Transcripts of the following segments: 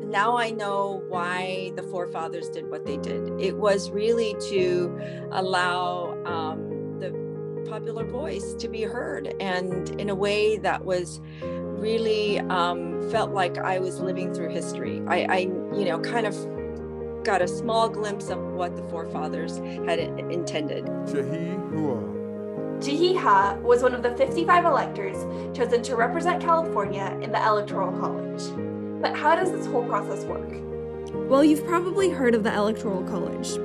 now I know why the forefathers did what they did. It was really to allow the popular voice to be heard, and in a way that was really felt like I was living through history. I kind of got a small glimpse of what the forefathers had intended. Jihiha was one of the 55 electors chosen to represent California in the Electoral College. But how does this whole process work? Well, you've probably heard of the Electoral College.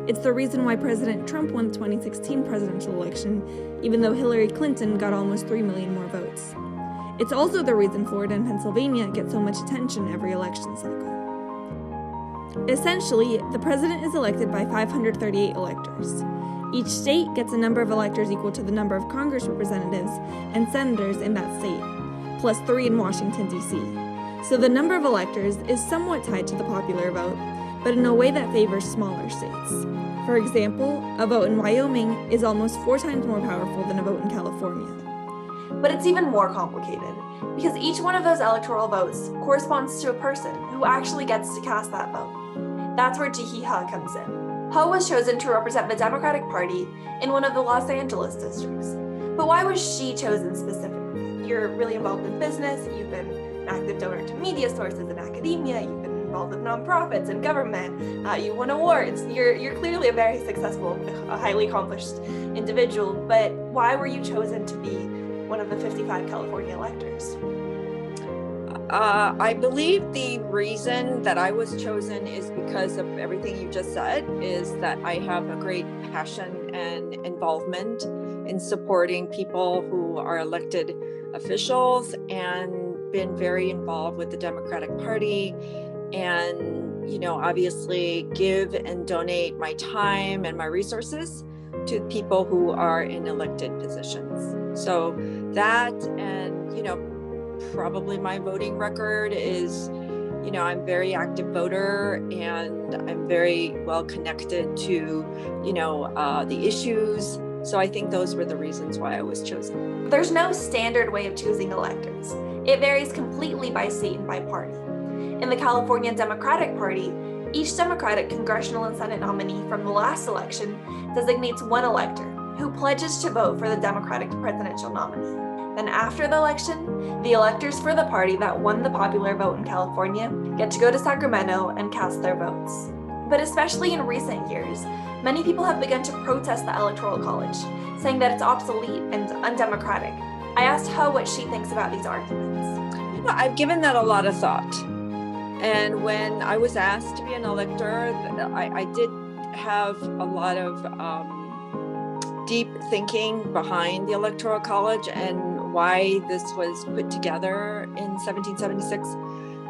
It's the reason why President Trump won the 2016 presidential election, even though Hillary Clinton got almost 3 million more votes. It's also the reason Florida and Pennsylvania get so much attention every election cycle. Essentially, the president is elected by 538 electors. Each state gets a number of electors equal to the number of Congress representatives and senators in that state, plus 3 in Washington, D.C. So the number of electors is somewhat tied to the popular vote, but in a way that favors smaller states. For example, a vote in Wyoming is almost 4 times more powerful than a vote in California. But it's even more complicated, because each one of those electoral votes corresponds to a person who actually gets to cast that vote. That's where Jihiha comes in. Ho was chosen to represent the Democratic Party in one of the Los Angeles districts. But why was she chosen specifically? You're really involved in business, you've been an active donor to media sources and academia, you've been involved with nonprofits and government, you won awards, you're clearly a very successful, highly accomplished individual, but why were you chosen to be one of the 55 California electors? I believe the reason that I was chosen is because of everything you just said, is that I have a great passion and involvement in supporting people who are elected officials and been very involved with the Democratic Party, and obviously give and donate my time and my resources to people who are in elected positions. So that, and probably my voting record is, I'm a very active voter, and I'm very well connected to, the issues. So I think those were the reasons why I was chosen. There's no standard way of choosing electors. It varies completely by state and by party. In the California Democratic Party, each Democratic congressional and Senate nominee from the last election designates one elector who pledges to vote for the Democratic presidential nominee. Then after the election, the electors for the party that won the popular vote in California get to go to Sacramento and cast their votes. But especially in recent years, many people have begun to protest the Electoral College, saying that it's obsolete and undemocratic. I asked Ho what she thinks about these arguments. I've given that a lot of thought. And when I was asked to be an elector, I did have a lot of deep thinking behind the Electoral College and why this was put together in 1776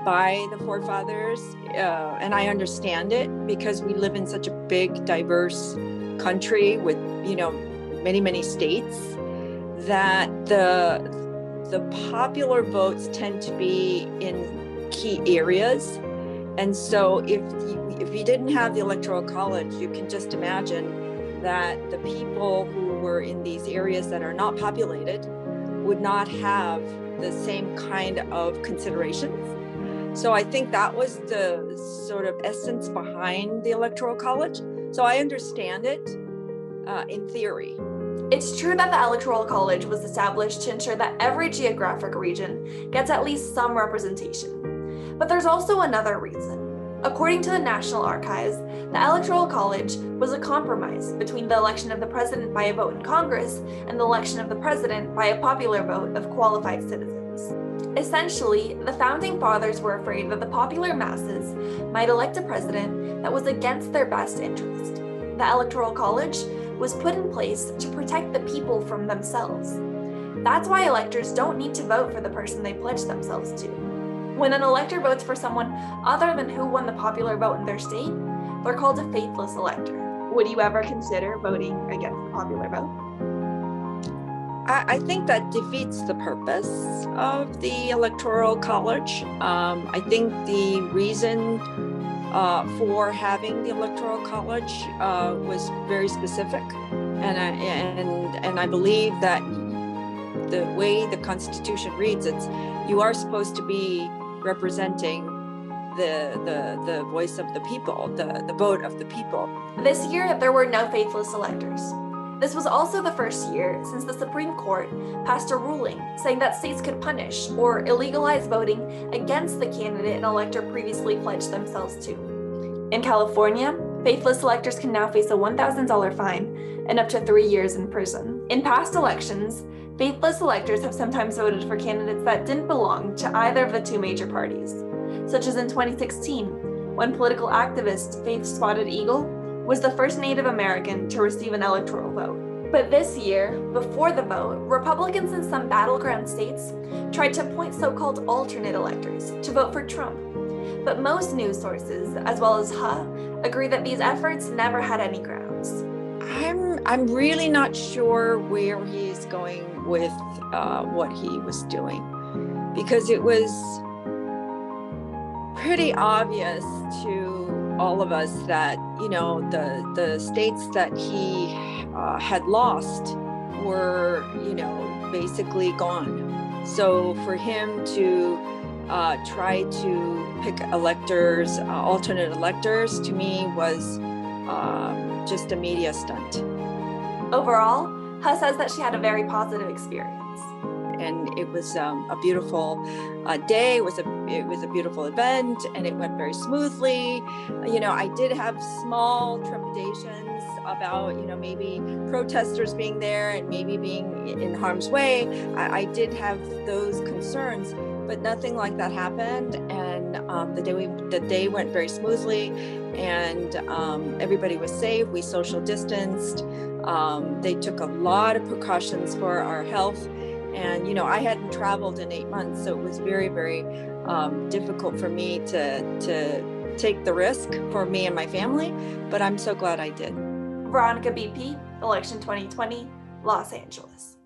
by the forefathers. And I understand it, because we live in such a big, diverse country with, many, many states, that the popular votes tend to be in key areas. And so if you didn't have the Electoral College, you can just imagine that the people who were in these areas that are not populated would not have the same kind of considerations. So I think that was the sort of essence behind the Electoral College. So I understand it in theory. It's true that the Electoral College was established to ensure that every geographic region gets at least some representation. But there's also another reason. According to the National Archives, the Electoral College was a compromise between the election of the president by a vote in Congress and the election of the president by a popular vote of qualified citizens. Essentially, the Founding Fathers were afraid that the popular masses might elect a president that was against their best interest. The Electoral College was put in place to protect the people from themselves. That's why electors don't need to vote for the person they pledge themselves to. When an elector votes for someone other than who won the popular vote in their state, they're called a faithless elector. Would you ever consider voting against the popular vote? I think that defeats the purpose of the Electoral College. I think the reason for having the Electoral College was very specific, and I believe that the way the Constitution reads, you are supposed to be representing the voice of the people, the vote of the people. This year, there were no faithless electors. This was also the first year since the Supreme Court passed a ruling saying that states could punish or illegalize voting against the candidate an elector previously pledged themselves to. In California, faithless electors can now face a $1,000 fine and up to 3 years in prison. In past elections, faithless electors have sometimes voted for candidates that didn't belong to either of the two major parties, such as in 2016, when political activist Faith Spotted Eagle was the first Native American to receive an electoral vote. But this year, before the vote, Republicans in some battleground states tried to appoint so-called alternate electors to vote for Trump. But most news sources, as well as HUH, agree that these efforts never had any grounds. I'm really not sure where he's going with what he was doing, because it was pretty obvious to all of us that, the states that he had lost were, basically gone. So for him to try to pick electors, alternate electors, to me was just a media stunt. Overall, HUH says that she had a very positive experience. And it was a beautiful day. It was a beautiful event, and it went very smoothly. I did have small trepidations about, maybe protesters being there and maybe being in harm's way. I did have those concerns, but nothing like that happened. And the day went very smoothly, and everybody was safe. We social distanced. They took a lot of precautions for our health. And, I hadn't traveled in 8 months, so it was very, very difficult for me to take the risk for me and my family, but I'm so glad I did. Veronica BP, Election 2020, Los Angeles.